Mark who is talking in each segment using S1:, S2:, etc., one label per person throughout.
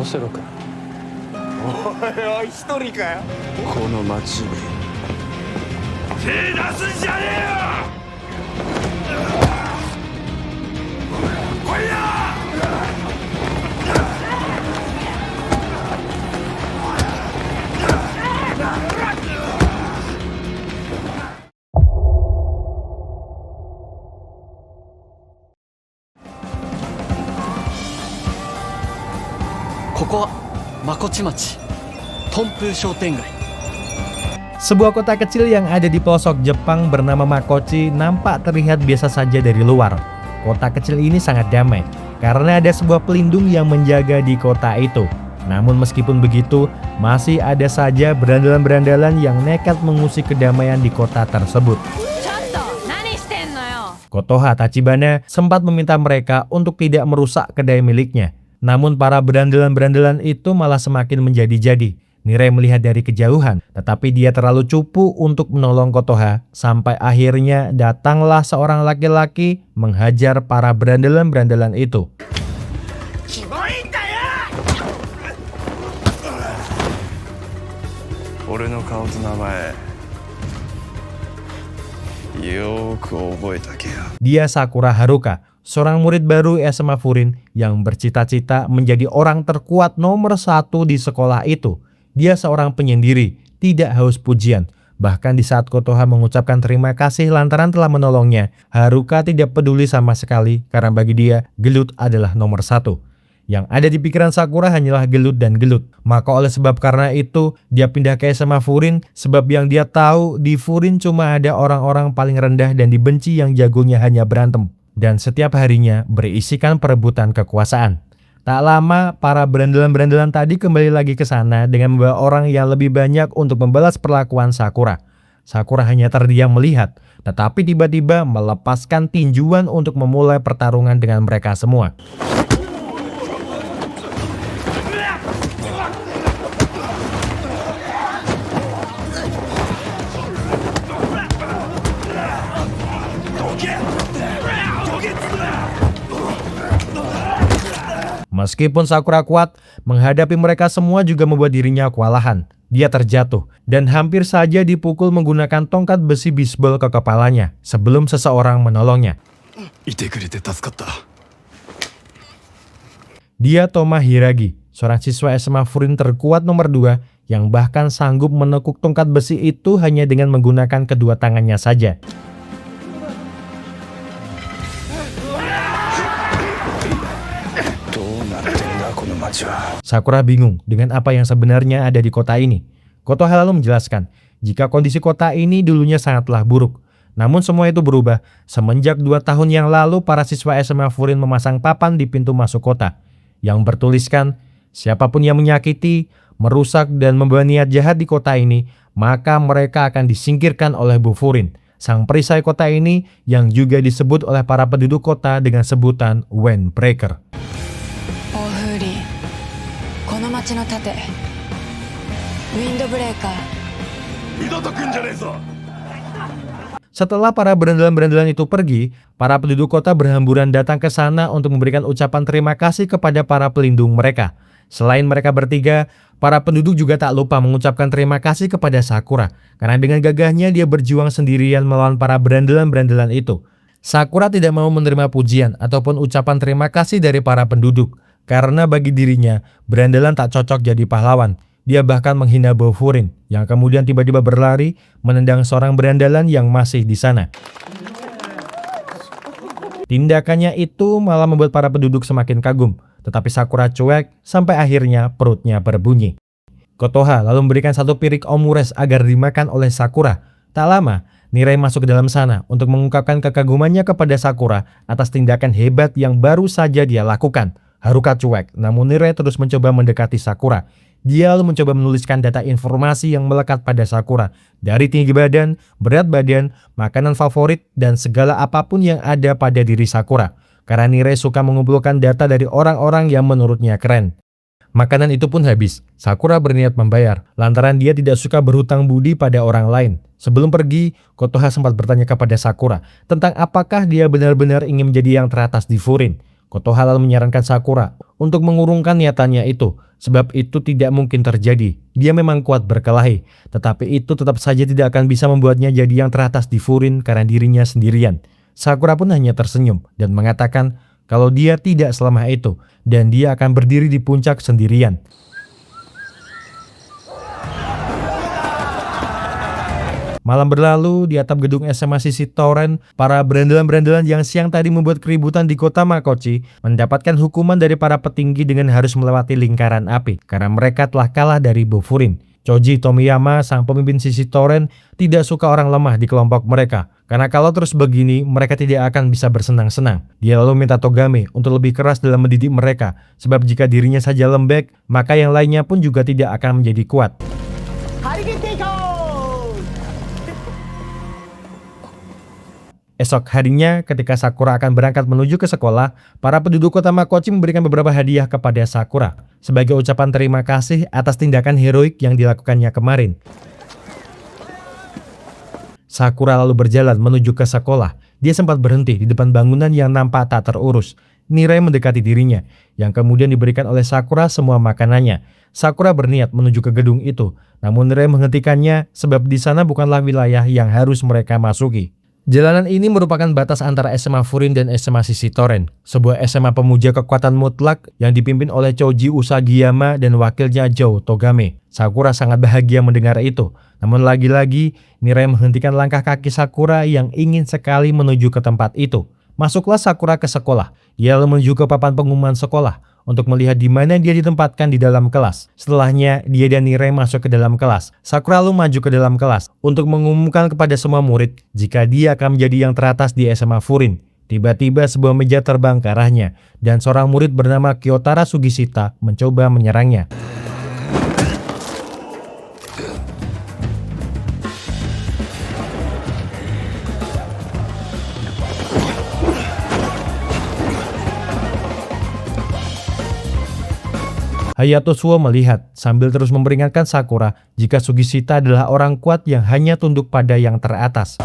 S1: 瀬呂君。
S2: おいおい、一人かよ。
S1: この町に
S2: 手出すんじゃねえよ。おいや。
S3: ここはマコチ町トンプー商店街.
S4: Sebuah kota kecil yang ada di pelosok Jepang bernama Makochi nampak terlihat biasa saja dari luar. Kota kecil ini sangat damai karena ada sebuah pelindung yang menjaga di kota itu. Namun meskipun begitu, masih ada saja berandalan-berandalan yang nekat mengusik kedamaian di kota tersebut. Kotoha Tachibana sempat meminta mereka untuk tidak merusak kedai miliknya. Namun para berandalan-berandalan itu malah semakin menjadi-jadi. Nirei melihat dari kejauhan, tetapi dia terlalu cupu untuk menolong Kotoha, sampai akhirnya datanglah seorang laki-laki menghajar para berandalan-berandalan itu. Dia Sakura Haruka, seorang murid baru SMA Furin yang bercita-cita menjadi orang terkuat nomor 1 di sekolah itu. Dia seorang penyendiri, tidak haus pujian. Bahkan di saat Kotoha mengucapkan terima kasih lantaran telah menolongnya, Haruka tidak peduli sama sekali karena bagi dia, gelut adalah nomor 1. Yang ada di pikiran Sakura hanyalah gelut dan gelut. Maka oleh sebab karena itu, dia pindah ke SMA Furin sebab yang dia tahu di Furin cuma ada orang-orang paling rendah dan dibenci yang jagonya hanya berantem. Dan setiap harinya berisikan perebutan kekuasaan. Tak lama, para berandalan-berandalan tadi kembali lagi ke sana dengan membawa orang yang lebih banyak untuk membalas perlakuan Sakura. Sakura hanya terdiam melihat, tetapi tiba-tiba melepaskan tinjuan untuk memulai pertarungan dengan mereka semua. Meskipun Sakura kuat, menghadapi mereka semua juga membuat dirinya kewalahan. Dia terjatuh dan hampir saja dipukul menggunakan tongkat besi bisbol ke kepalanya sebelum seseorang menolongnya. Dia Toma Hiragi, seorang siswa SMA Furin terkuat nomor 2 yang bahkan sanggup menekuk tongkat besi itu hanya dengan menggunakan kedua tangannya saja. Sakura bingung dengan apa yang sebenarnya ada di kota ini. Kotoha lalu menjelaskan, jika kondisi kota ini dulunya sangatlah buruk. Namun semua itu berubah semenjak 2 tahun yang lalu para siswa SMA Furin memasang papan di pintu masuk kota yang bertuliskan, siapapun yang menyakiti, merusak dan membawa niat jahat di kota ini, maka mereka akan disingkirkan oleh Bu Furin, sang perisai kota ini yang juga disebut oleh para penduduk kota dengan sebutan Windbreaker. Setelah para berandalan-berandalan itu pergi, para penduduk kota berhamburan datang ke sana untuk memberikan ucapan terima kasih kepada para pelindung mereka. Selain mereka bertiga, para penduduk juga tak lupa mengucapkan terima kasih kepada Sakura, karena dengan gagahnya dia berjuang sendirian melawan para berandalan-berandalan itu. Sakura tidak mau menerima pujian ataupun ucapan terima kasih dari para penduduk, karena bagi dirinya, berandalan tak cocok jadi pahlawan. Dia bahkan menghina Bu Furin, yang kemudian tiba-tiba berlari menendang seorang berandalan yang masih di sana. Tindakannya itu malah membuat para penduduk semakin kagum, tetapi Sakura cuek sampai akhirnya perutnya berbunyi. Kotoha lalu memberikan 1 piring omures agar dimakan oleh Sakura. Tak lama, Nirei masuk ke dalam sana untuk mengungkapkan kekagumannya kepada Sakura atas tindakan hebat yang baru saja dia lakukan. Haruka cuek, namun Nirei terus mencoba mendekati Sakura. Dia lalu mencoba menuliskan data informasi yang melekat pada Sakura, dari tinggi badan, berat badan, makanan favorit, dan segala apapun yang ada pada diri Sakura. Karena Nirei suka mengumpulkan data dari orang-orang yang menurutnya keren. Makanan itu pun habis. Sakura berniat membayar, lantaran dia tidak suka berhutang budi pada orang lain. Sebelum pergi, Kotoha sempat bertanya kepada Sakura tentang apakah dia benar-benar ingin menjadi yang teratas di Furin. Kotoha lalu menyarankan Sakura untuk mengurungkan niatannya itu, sebab itu tidak mungkin terjadi. Dia memang kuat berkelahi, tetapi itu tetap saja tidak akan bisa membuatnya jadi yang teratas di Furin karena dirinya sendirian. Sakura pun hanya tersenyum dan mengatakan kalau dia tidak selemah itu dan dia akan berdiri di puncak sendirian. Malam berlalu, di atap gedung SMA Sisi Tauren, para berandalan-berandalan yang siang tadi membuat keributan di kota Makochi mendapatkan hukuman dari para petinggi dengan harus melewati lingkaran api karena mereka telah kalah dari Bofurin. Choji Tomiyama, sang pemimpin Sisi Tauren, tidak suka orang lemah di kelompok mereka karena kalau terus begini mereka tidak akan bisa bersenang-senang. Dia lalu minta Togame untuk lebih keras dalam mendidik mereka, sebab jika dirinya saja lembek, maka yang lainnya pun juga tidak akan menjadi kuat. Esok harinya, ketika Sakura akan berangkat menuju ke sekolah, para penduduk kota Makochi memberikan beberapa hadiah kepada Sakura sebagai ucapan terima kasih atas tindakan heroik yang dilakukannya kemarin. Sakura lalu berjalan menuju ke sekolah. Dia sempat berhenti di depan bangunan yang nampak tak terurus. Nirai mendekati dirinya, yang kemudian diberikan oleh Sakura semua makanannya. Sakura berniat menuju ke gedung itu, namun Nirai menghentikannya sebab di sana bukanlah wilayah yang harus mereka masuki. Jalanan ini merupakan batas antara SMA Furin dan SMA Sisi Tauren, sebuah SMA pemuja kekuatan mutlak yang dipimpin oleh Choji Usagiyama dan wakilnya Jou Togame. Sakura sangat bahagia mendengar itu, namun lagi-lagi Nirai menghentikan langkah kaki Sakura yang ingin sekali menuju ke tempat itu. Masuklah Sakura ke sekolah. Dia lalu menuju ke papan pengumuman sekolah untuk melihat di mana dia ditempatkan di dalam kelas. Setelahnya, dia dan Nirai masuk ke dalam kelas. Sakura lalu maju ke dalam kelas untuk mengumumkan kepada semua murid jika dia akan menjadi yang teratas di SMA Furin. Tiba-tiba sebuah meja terbang ke arahnya dan seorang murid bernama Kyotara Sugishita mencoba menyerangnya. Hayato Suo melihat sambil terus memperingatkan Sakura jika Sugishita adalah orang kuat yang hanya tunduk pada yang teratas.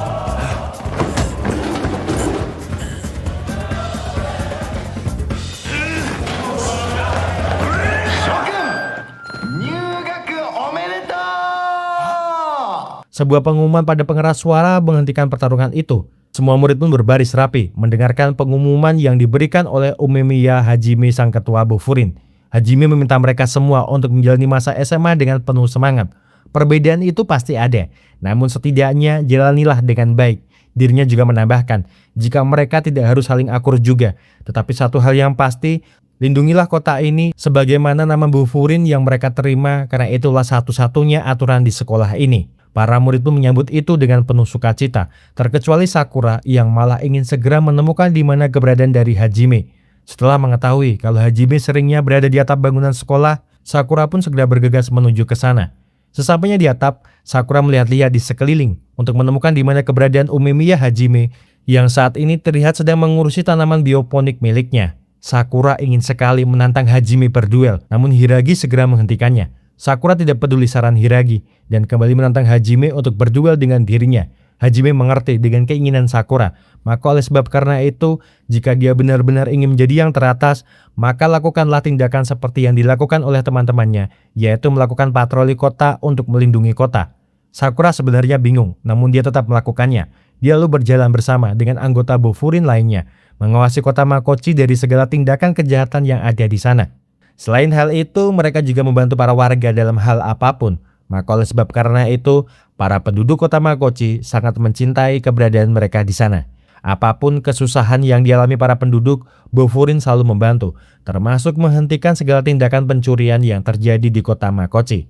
S4: Sebuah pengumuman pada pengeras suara menghentikan pertarungan itu. Semua murid pun berbaris rapi mendengarkan pengumuman yang diberikan oleh Umemiya Hajime, sang ketua Bofurin. Hajime meminta mereka semua untuk menjalani masa SMA dengan penuh semangat. Perbedaan itu pasti ada, namun setidaknya jalanilah dengan baik. Dirinya juga menambahkan, jika mereka tidak harus saling akur juga. Tetapi satu hal yang pasti, lindungilah kota ini sebagaimana nama Bofurin yang mereka terima karena itulah satu-satunya aturan di sekolah ini. Para murid pun menyambut itu dengan penuh sukacita, terkecuali Sakura yang malah ingin segera menemukan di mana keberadaan dari Hajime. Setelah mengetahui kalau Hajime seringnya berada di atap bangunan sekolah, Sakura pun segera bergegas menuju ke sana. Sesampainya di atap, Sakura melihat-lihat di sekeliling untuk menemukan di mana keberadaan Umemiya Hajime yang saat ini terlihat sedang mengurusi tanaman bioponik miliknya. Sakura ingin sekali menantang Hajime berduel, namun Hiragi segera menghentikannya. Sakura tidak peduli saran Hiragi dan kembali menantang Hajime untuk berduel dengan dirinya. Hajime mengerti dengan keinginan Sakura, maka oleh sebab karena itu, jika dia benar-benar ingin menjadi yang teratas, maka lakukanlah tindakan seperti yang dilakukan oleh teman-temannya, yaitu melakukan patroli kota untuk melindungi kota. Sakura sebenarnya bingung, namun dia tetap melakukannya. Dia lalu berjalan bersama dengan anggota Bofurin lainnya, mengawasi kota Makochi dari segala tindakan kejahatan yang ada di sana. Selain hal itu, mereka juga membantu para warga dalam hal apapun. Maka oleh sebab karena itu, para penduduk kota Makochi sangat mencintai keberadaan mereka di sana. Apapun kesusahan yang dialami para penduduk, Bofurin selalu membantu, termasuk menghentikan segala tindakan pencurian yang terjadi di kota Makochi.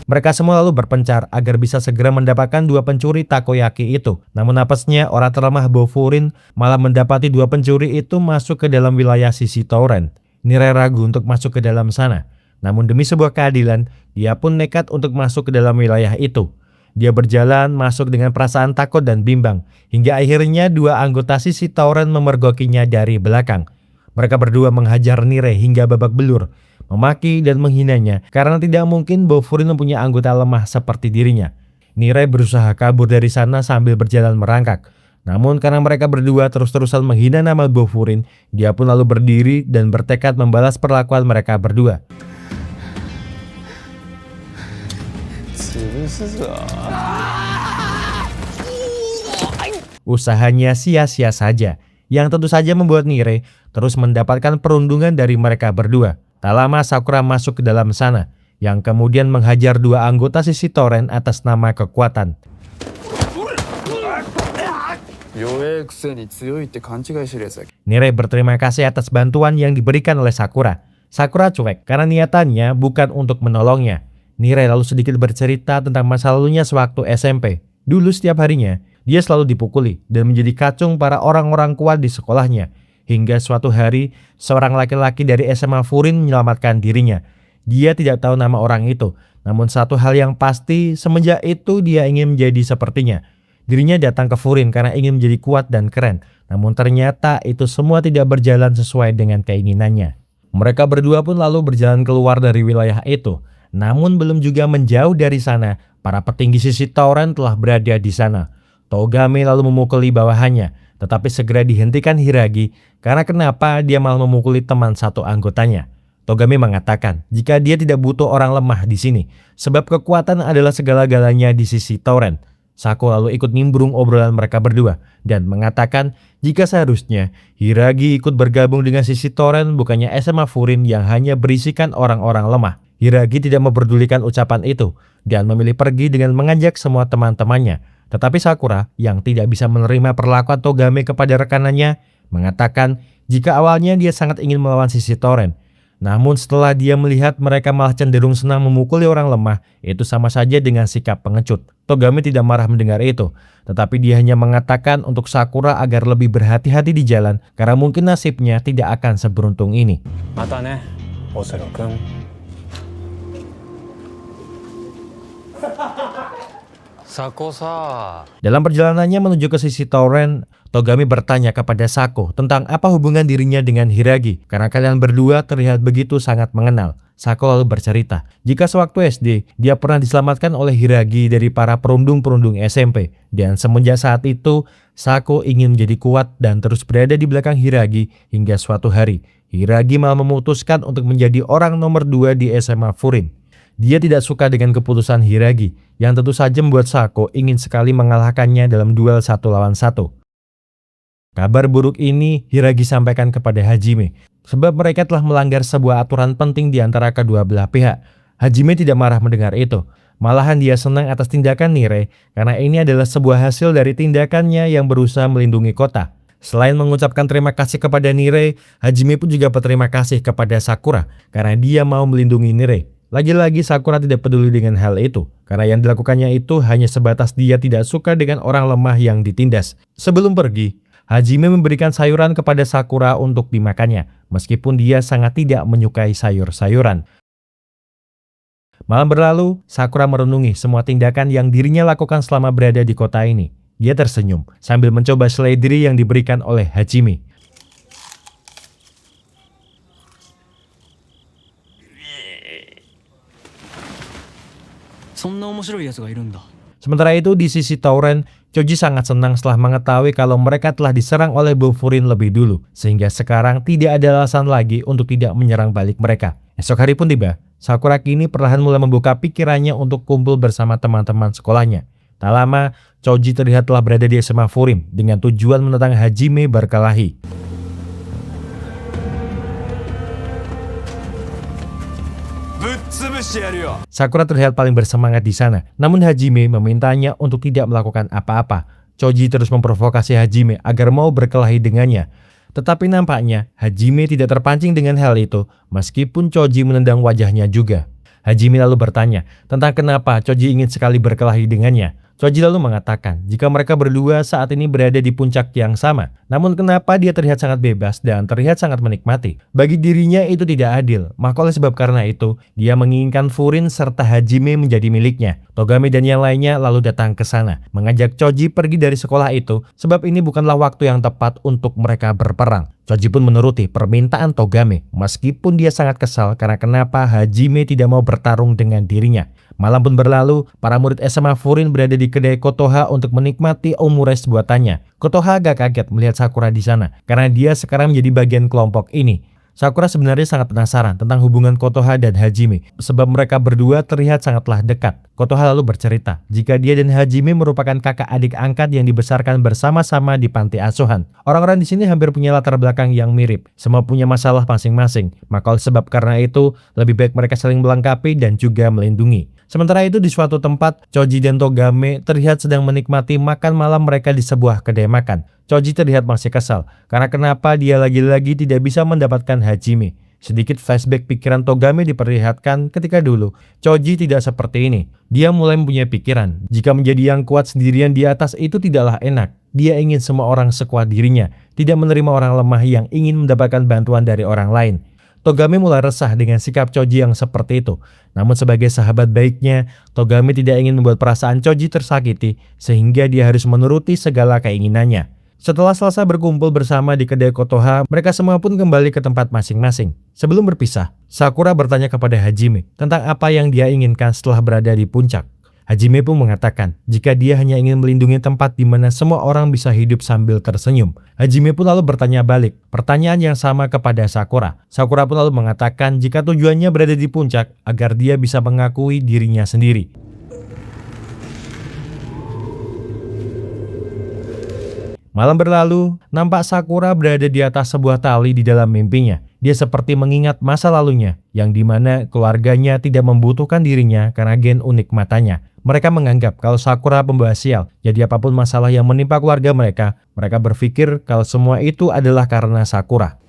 S4: Mereka semua lalu berpencar agar bisa segera mendapatkan dua pencuri takoyaki itu. Namun apesnya, orang terlemah Bofurin malah mendapati dua pencuri itu masuk ke dalam wilayah Sisi Tauren. Nirai ragu untuk masuk ke dalam sana. Namun demi sebuah keadilan, dia pun nekat untuk masuk ke dalam wilayah itu. Dia berjalan masuk dengan perasaan takut dan bimbang, hingga akhirnya dua anggota Sisi Tauren memergokinya dari belakang. Mereka berdua menghajar Nirai hingga babak belur, memaki dan menghinanya karena tidak mungkin Bofurin mempunyai anggota lemah seperti dirinya. Nirai berusaha kabur dari sana sambil berjalan merangkak. Namun karena mereka berdua terus-terusan menghina nama Bofurin, dia pun lalu berdiri dan bertekad membalas perlakuan mereka berdua. Usahanya sia-sia saja, yang tentu saja membuat Nire terus mendapatkan perundungan dari mereka berdua. Tak lama Sakura masuk ke dalam sana, yang kemudian menghajar dua anggota sisi Toren atas nama kekuatan. Nire berterima kasih atas bantuan yang diberikan oleh Sakura. Sakura cuek karena niatannya bukan untuk menolongnya. Nire lalu sedikit bercerita tentang masa lalunya sewaktu SMP. Dulu setiap harinya, dia selalu dipukuli dan menjadi kacung para orang-orang kuat di sekolahnya. Hingga suatu hari, seorang laki-laki dari SMA Furin menyelamatkan dirinya. Dia tidak tahu nama orang itu, namun satu hal yang pasti, semenjak itu dia ingin menjadi sepertinya. Dirinya datang ke Furin karena ingin menjadi kuat dan keren, namun ternyata itu semua tidak berjalan sesuai dengan keinginannya. Mereka berdua pun lalu berjalan keluar dari wilayah itu. Namun belum juga menjauh dari sana, para petinggi sisi Toren telah berada di sana. Togame lalu memukuli bawahannya, tetapi segera dihentikan Hiragi karena kenapa dia malah memukuli teman satu anggotanya. Togame mengatakan jika dia tidak butuh orang lemah di sini, sebab kekuatan adalah segala-galanya di sisi Toren. Sako lalu ikut nimbrung obrolan mereka berdua dan mengatakan jika seharusnya Hiragi ikut bergabung dengan sisi Toren bukannya SMA Furin yang hanya berisikan orang-orang lemah. Hiragi tidak memperdulikan ucapan itu dan memilih pergi dengan mengajak semua teman-temannya. Tetapi Sakura yang tidak bisa menerima perlakuan Togame kepada rekanannya mengatakan jika awalnya dia sangat ingin melawan sisi Toren. Namun setelah dia melihat mereka malah cenderung senang memukuli orang lemah, itu sama saja dengan sikap pengecut. Togame tidak marah mendengar itu, tetapi dia hanya mengatakan untuk Sakura agar lebih berhati-hati di jalan karena mungkin nasibnya tidak akan seberuntung ini.
S1: Mata ne, Osero-kun.
S4: Dalam perjalanannya menuju ke sisi Toren, Togame bertanya kepada Sako tentang apa hubungan dirinya dengan Hiragi karena kalian berdua terlihat begitu sangat mengenal. Sako lalu bercerita, jika sewaktu SD, dia pernah diselamatkan oleh Hiragi dari para perundung-perundung SMP. Dan semenjak saat itu, Sako ingin menjadi kuat dan terus berada di belakang Hiragi hingga suatu hari. Hiragi malah memutuskan untuk menjadi orang nomor 2 di SMA Furin. Dia tidak suka dengan keputusan Hiragi, yang tentu saja membuat Sako ingin sekali mengalahkannya dalam duel 1 lawan 1. Kabar buruk ini Hiragi sampaikan kepada Hajime, sebab mereka telah melanggar sebuah aturan penting di antara kedua belah pihak. Hajime tidak marah mendengar itu, malahan dia senang atas tindakan Nire, karena ini adalah sebuah hasil dari tindakannya yang berusaha melindungi kota. Selain mengucapkan terima kasih kepada Nire, Hajime pun juga berterima kasih kepada Sakura, karena dia mau melindungi Nire. Lagi-lagi Sakura tidak peduli dengan hal itu, karena yang dilakukannya itu hanya sebatas dia tidak suka dengan orang lemah yang ditindas. Sebelum pergi, Hajime memberikan sayuran kepada Sakura untuk dimakannya, meskipun dia sangat tidak menyukai sayur-sayuran. Malam berlalu, Sakura merenungi semua tindakan yang dirinya lakukan selama berada di kota ini. Dia tersenyum sambil mencoba seledri yang diberikan oleh Hajime. Sementara itu di sisi Toren, Choji sangat senang setelah mengetahui kalau mereka telah diserang oleh Bofurin lebih dulu, sehingga sekarang tidak ada alasan lagi untuk tidak menyerang balik mereka. Esok hari pun tiba, Sakura kini perlahan mulai membuka pikirannya untuk kumpul bersama teman-teman sekolahnya. Tak lama, Choji terlihat telah berada di SMA Furin dengan tujuan menentang Hajime berkelahi. Sakura terlihat paling bersemangat di sana, namun Hajime memintanya untuk tidak melakukan apa-apa. Choji terus memprovokasi Hajime agar mau berkelahi dengannya. Tetapi nampaknya Hajime tidak terpancing dengan hal itu, meskipun Choji menendang wajahnya juga. Hajime lalu bertanya tentang kenapa Choji ingin sekali berkelahi dengannya. Choji lalu mengatakan jika mereka berdua saat ini berada di puncak yang sama, namun kenapa dia terlihat sangat bebas dan terlihat sangat menikmati. Bagi dirinya itu tidak adil, maka oleh sebab karena itu, dia menginginkan Furin serta Hajime menjadi miliknya. Togame dan yang lainnya lalu datang ke sana, mengajak Choji pergi dari sekolah itu, sebab ini bukanlah waktu yang tepat untuk mereka berperang. Choji pun menuruti permintaan Togame, meskipun dia sangat kesal karena kenapa Hajime tidak mau bertarung dengan dirinya. Malam pun berlalu, para murid SMA Furin berada di kedai Kotoha untuk menikmati omures buatannya. Kotoha agak kaget melihat Sakura di sana, karena dia sekarang menjadi bagian kelompok ini. Sakura sebenarnya sangat penasaran tentang hubungan Kotoha dan Hajime, sebab mereka berdua terlihat sangatlah dekat. Kotoha lalu bercerita jika dia dan Hajime merupakan kakak adik angkat yang dibesarkan bersama-sama di panti asuhan. Orang-orang di sini hampir punya latar belakang yang mirip, semua punya masalah masing-masing. Maka oleh sebab karena itu, lebih baik mereka saling melengkapi dan juga melindungi. Sementara itu di suatu tempat, Choji dan Togame terlihat sedang menikmati makan malam mereka di sebuah kedai makan. Choji terlihat masih kesal, karena kenapa dia lagi-lagi tidak bisa mendapatkan Hajime. Sedikit flashback pikiran Togame diperlihatkan ketika dulu. Choji tidak seperti ini. Dia mulai mempunyai pikiran, jika menjadi yang kuat sendirian di atas itu tidaklah enak. Dia ingin semua orang sekuat dirinya, tidak menerima orang lemah yang ingin mendapatkan bantuan dari orang lain. Togame mulai resah dengan sikap Choji yang seperti itu. Namun sebagai sahabat baiknya, Togame tidak ingin membuat perasaan Choji tersakiti, sehingga dia harus menuruti segala keinginannya. Setelah selesai berkumpul bersama di kedai Kotoha, mereka semua pun kembali ke tempat masing-masing. Sebelum berpisah, Sakura bertanya kepada Hajime tentang apa yang dia inginkan setelah berada di puncak. Hajime pun mengatakan jika dia hanya ingin melindungi tempat di mana semua orang bisa hidup sambil tersenyum. Hajime pun lalu bertanya balik pertanyaan yang sama kepada Sakura. Sakura pun lalu mengatakan jika tujuannya berada di puncak agar dia bisa mengakui dirinya sendiri. Malam berlalu, nampak Sakura berada di atas sebuah tali di dalam mimpinya. Dia seperti mengingat masa lalunya, yang dimana keluarganya tidak membutuhkan dirinya karena gen unik matanya. Mereka menganggap kalau Sakura pembawa sial, jadi apapun masalah yang menimpa keluarga mereka berpikir kalau semua itu adalah karena Sakura.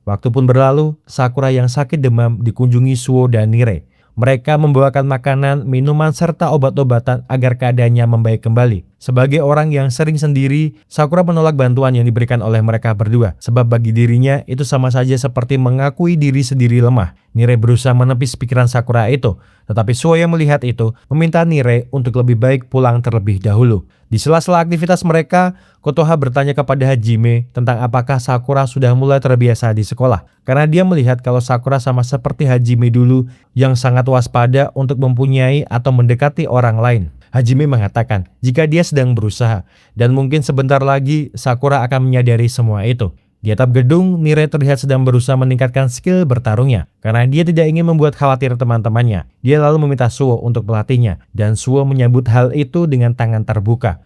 S4: Waktu pun berlalu, Sakura yang sakit demam dikunjungi Suo dan Nire. Mereka membawakan makanan, minuman, serta obat-obatan agar keadaannya membaik kembali. Sebagai orang yang sering sendiri, Sakura menolak bantuan yang diberikan oleh mereka berdua. Sebab bagi dirinya, itu sama saja seperti mengakui diri sendiri lemah. Nire berusaha menepis pikiran Sakura itu. Tetapi Suo yang melihat itu, meminta Nire untuk lebih baik pulang terlebih dahulu. Di sela-sela aktivitas mereka, Kotoha bertanya kepada Hajime tentang apakah Sakura sudah mulai terbiasa di sekolah. Karena dia melihat kalau Sakura sama seperti Hajime dulu yang sangat waspada untuk mempunyai atau mendekati orang lain. Hajime mengatakan jika dia sedang berusaha dan mungkin sebentar lagi Sakura akan menyadari semua itu. Di atap gedung, Nire terlihat sedang berusaha meningkatkan skill bertarungnya. Karena dia tidak ingin membuat khawatir teman-temannya. Dia lalu meminta Suo untuk melatihnya. Dan Suo menyambut hal itu dengan tangan terbuka.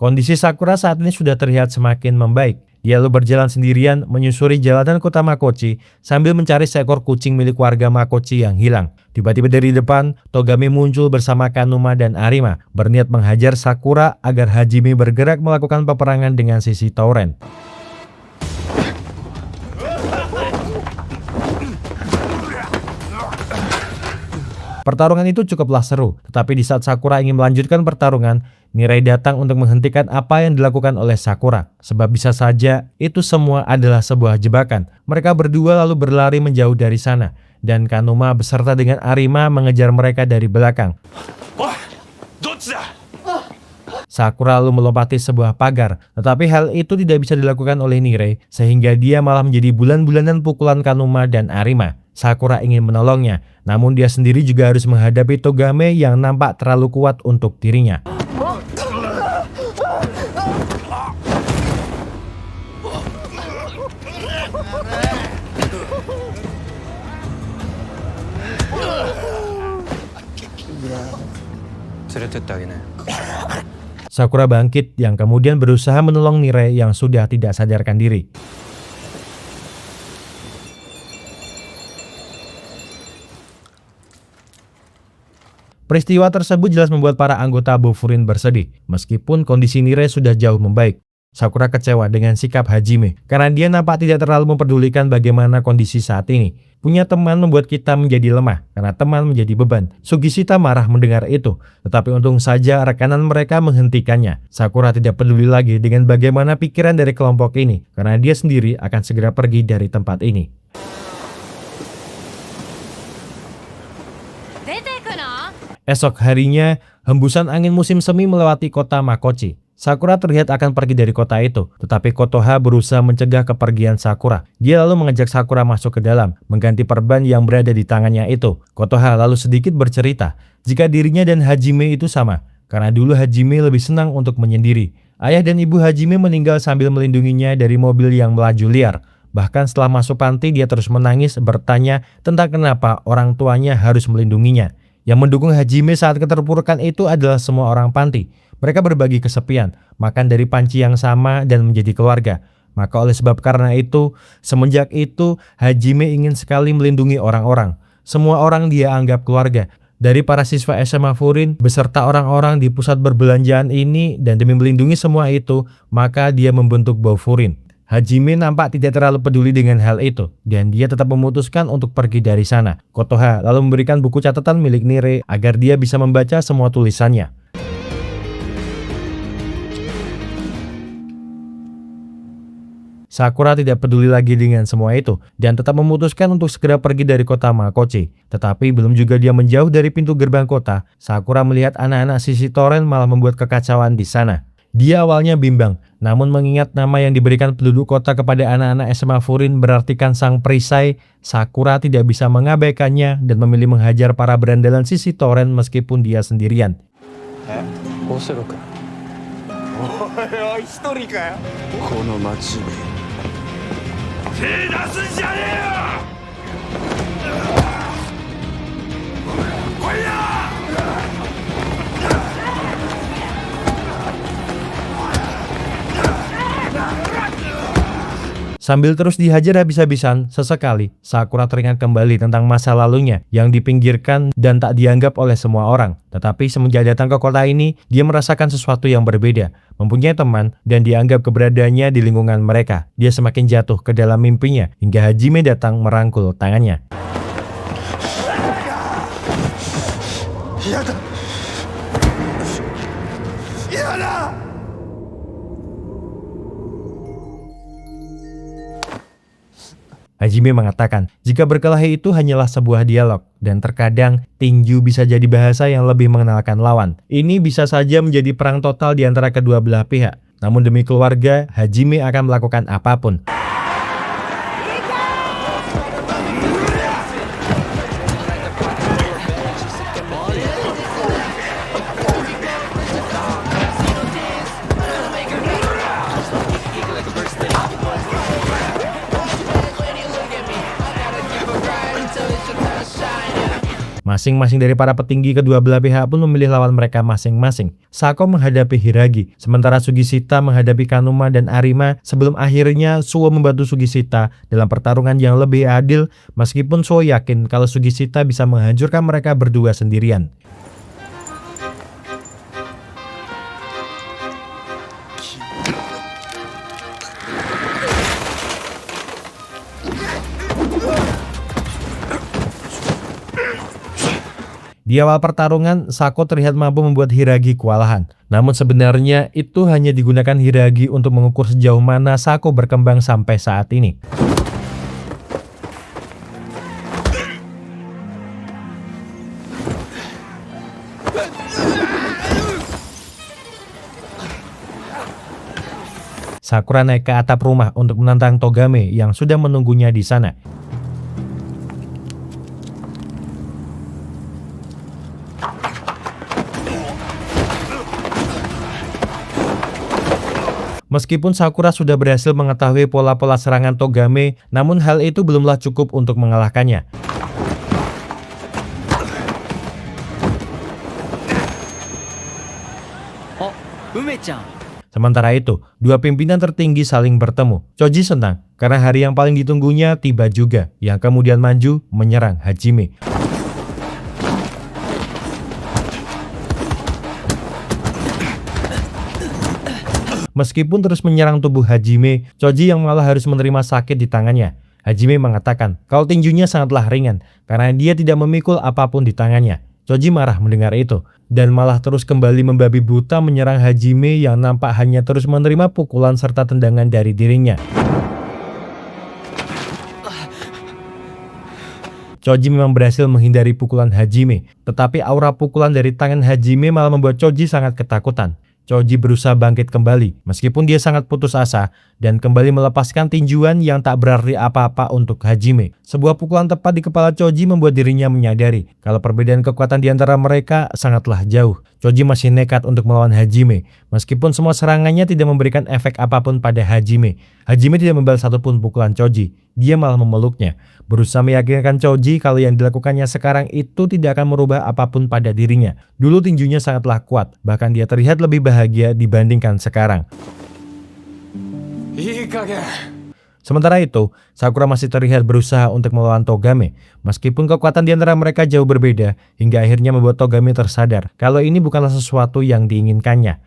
S4: Kondisi Sakura saat ini sudah terlihat semakin membaik. Dia lalu berjalan sendirian menyusuri jalanan kota Makochi sambil mencari seekor kucing milik warga Makochi yang hilang. Tiba-tiba dari depan, Togame muncul bersama Kanuma dan Arima, berniat menghajar Sakura agar Hajime bergerak melakukan peperangan dengan sisi Tauren. Pertarungan itu cukuplah seru, tetapi di saat Sakura ingin melanjutkan pertarungan, Nire datang untuk menghentikan apa yang dilakukan oleh Sakura. Sebab bisa saja itu semua adalah sebuah jebakan. Mereka berdua lalu berlari menjauh dari sana, dan Kanuma beserta dengan Arima mengejar mereka dari belakang. Sakura lalu melompati sebuah pagar, tetapi hal itu tidak bisa dilakukan oleh Nire, sehingga dia malah menjadi bulan-bulanan pukulan Kanuma dan Arima. Sakura ingin menolongnya, namun dia sendiri juga harus menghadapi Togame yang nampak terlalu kuat untuk dirinya. Sakura bangkit yang kemudian berusaha menolong Nire yang sudah tidak sadarkan diri. Peristiwa tersebut jelas membuat para anggota Bofurin bersedih, meskipun kondisi Nire sudah jauh membaik. Sakura kecewa dengan sikap Hajime, karena dia nampak tidak terlalu memperdulikan bagaimana kondisi saat ini. Punya teman membuat kita menjadi lemah, karena teman menjadi beban. Sugishita marah mendengar itu, tetapi untung saja rekanan mereka menghentikannya. Sakura tidak peduli lagi dengan bagaimana pikiran dari kelompok ini, karena dia sendiri akan segera pergi dari tempat ini. Esok harinya, hembusan angin musim semi melewati kota Makochi. Sakura terlihat akan pergi dari kota itu, tetapi Kotoha berusaha mencegah kepergian Sakura. Dia lalu mengajak Sakura masuk ke dalam, mengganti perban yang berada di tangannya itu. Kotoha lalu sedikit bercerita jika dirinya dan Hajime itu sama, karena dulu Hajime lebih senang untuk menyendiri. Ayah dan ibu Hajime meninggal sambil melindunginya dari mobil yang melaju liar. Bahkan setelah masuk panti dia terus menangis bertanya tentang kenapa orang tuanya harus melindunginya. Yang mendukung Hajime saat keterpurukan itu adalah semua orang panti. Mereka berbagi kesepian, makan dari panci yang sama dan menjadi keluarga. Maka oleh sebab karena itu, semenjak itu Hajime ingin sekali melindungi orang-orang. Semua orang dia anggap keluarga. Dari para siswa SMA Furin beserta orang-orang di pusat perbelanjaan ini, dan demi melindungi semua itu, maka dia membentuk Bou Furin. Hajime nampak tidak terlalu peduli dengan hal itu, dan dia tetap memutuskan untuk pergi dari sana. Kotoha lalu memberikan buku catatan milik Nire agar dia bisa membaca semua tulisannya. Sakura tidak peduli lagi dengan semua itu dan tetap memutuskan untuk segera pergi dari kota Makochi. Tetapi belum juga dia menjauh dari pintu gerbang kota, Sakura melihat anak-anak sisi Toren malah membuat kekacauan di sana. Dia awalnya bimbang, namun mengingat nama yang diberikan penduduk kota kepada anak-anak SMA Furin berartikan sang perisai, Sakura tidak bisa mengabaikannya dan memilih menghajar para berandalan sisi Toren meskipun dia sendirian.
S1: オセロ君。
S2: おいおい一人かよ。この町に手出すんじゃねえよ。来いや。
S4: Sambil terus dihajar habis-habisan, sesekali Sakura teringat kembali tentang masa lalunya yang dipinggirkan dan tak dianggap oleh semua orang. Tetapi semenjak datang ke kota ini, dia merasakan sesuatu yang berbeda. Mempunyai teman dan dianggap keberadaannya di lingkungan mereka. Dia semakin jatuh ke dalam mimpinya hingga Hajime datang merangkul tangannya. Hajime mengatakan, jika berkelahi itu hanyalah sebuah dialog, dan terkadang tinju bisa jadi bahasa yang lebih mengenalkan lawan. Ini bisa saja menjadi perang total di antara kedua belah pihak. Namun demi keluarga, Hajime akan melakukan apapun. Masing-masing dari para petinggi kedua belah pihak pun memilih lawan mereka masing-masing. Sako menghadapi Hiragi, sementara Sugishita menghadapi Kanuma dan Arima sebelum akhirnya Suo membantu Sugishita dalam pertarungan yang lebih adil meskipun Suo yakin kalau Sugishita bisa menghancurkan mereka berdua sendirian. Di awal pertarungan, Sako terlihat mampu membuat Hiragi kewalahan. Namun sebenarnya itu hanya digunakan Hiragi untuk mengukur sejauh mana Sako berkembang sampai saat ini. Sakura naik ke atap rumah untuk menantang Togame yang sudah menunggunya di sana. Meskipun Sakura sudah berhasil mengetahui pola-pola serangan Togame, namun hal itu belumlah cukup untuk mengalahkannya.
S3: Oh, Ume-chan.
S4: Sementara itu, dua pimpinan tertinggi saling bertemu. Choji senang karena hari yang paling ditunggunya tiba juga, yang kemudian maju menyerang Hajime. Meskipun terus menyerang tubuh Hajime, Choji yang malah harus menerima sakit di tangannya. Hajime mengatakan kalau tinjunya sangatlah ringan karena dia tidak memikul apapun di tangannya. Choji marah mendengar itu dan malah terus kembali membabi buta menyerang Hajime yang nampak hanya terus menerima pukulan serta tendangan dari dirinya. Choji memang berhasil menghindari pukulan Hajime, tetapi aura pukulan dari tangan Hajime malah membuat Choji sangat ketakutan. Choji berusaha bangkit kembali meskipun dia sangat putus asa dan kembali melepaskan tinjuan yang tak berarti apa-apa untuk Hajime. Sebuah pukulan tepat di kepala Choji membuat dirinya menyadari kalau perbedaan kekuatan di antara mereka sangatlah jauh. Choji masih nekat untuk melawan Hajime meskipun semua serangannya tidak memberikan efek apapun pada Hajime. Hajime tidak membalas satupun pukulan Choji, dia malah memeluknya, berusaha meyakinkan Choji kalau yang dilakukannya sekarang itu tidak akan merubah apapun pada dirinya. Dulu tinjunya sangatlah kuat, bahkan dia terlihat lebih bahagia dibandingkan sekarang. Sementara itu, Sakura masih terlihat berusaha untuk melawan Togame, meskipun kekuatan di antara mereka jauh berbeda, hingga akhirnya membuat Togame tersadar kalau ini bukanlah sesuatu yang diinginkannya.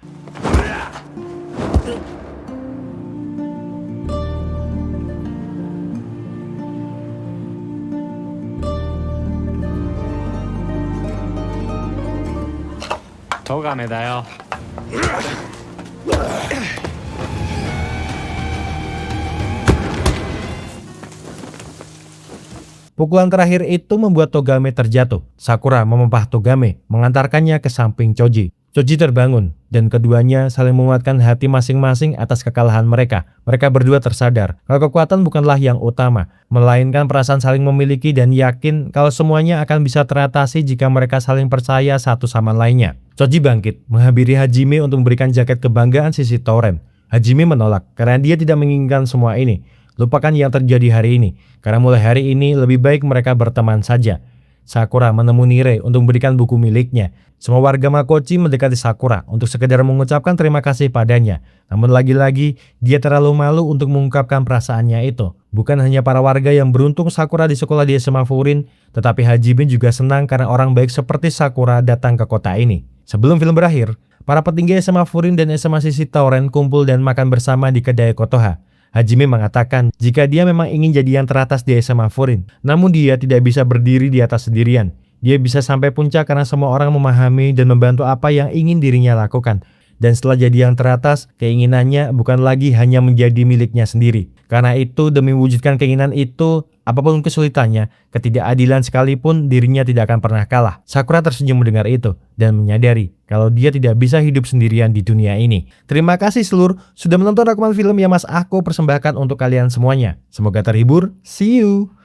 S4: Pukulan terakhir itu membuat Togame terjatuh. Sakura memempah Togame, mengantarkannya ke samping Choji. Choji terbangun, dan keduanya saling menguatkan hati masing-masing atas kekalahan mereka. Mereka berdua tersadar kalau kekuatan bukanlah yang utama, melainkan perasaan saling memiliki dan yakin kalau semuanya akan bisa teratasi jika mereka saling percaya satu sama lainnya. Choji bangkit, menghampiri Hajime untuk memberikan jaket kebanggaan sisi Tauren. Hajime menolak karena dia tidak menginginkan semua ini. Lupakan yang terjadi hari ini, karena mulai hari ini lebih baik mereka berteman saja. Sakura menemui Rei untuk memberikan buku miliknya. Semua warga Makochi mendekati Sakura untuk sekedar mengucapkan terima kasih padanya. Namun lagi-lagi, dia terlalu malu untuk mengungkapkan perasaannya itu. Bukan hanya para warga yang beruntung Sakura di sekolah di SMA Furin, tetapi Hajime juga senang karena orang baik seperti Sakura datang ke kota ini. Sebelum film berakhir, para petinggi SMA Furin dan SMA Sisi Tauren kumpul dan makan bersama di kedai Kotoha. Hajime mengatakan jika dia memang ingin jadi yang teratas di SMA Furin, namun dia tidak bisa berdiri di atas sendirian. Dia bisa sampai puncak karena semua orang memahami dan membantu apa yang ingin dirinya lakukan. Dan setelah jadi yang teratas, keinginannya bukan lagi hanya menjadi miliknya sendiri. Karena itu, demi mewujudkan keinginan itu, apapun kesulitannya, ketidakadilan sekalipun, dirinya tidak akan pernah kalah. Sakura tersenyum mendengar itu, dan menyadari kalau dia tidak bisa hidup sendirian di dunia ini. Terima kasih seluruh sudah menonton rekaman film yang Mas Ako persembahkan untuk kalian semuanya. Semoga terhibur, see you!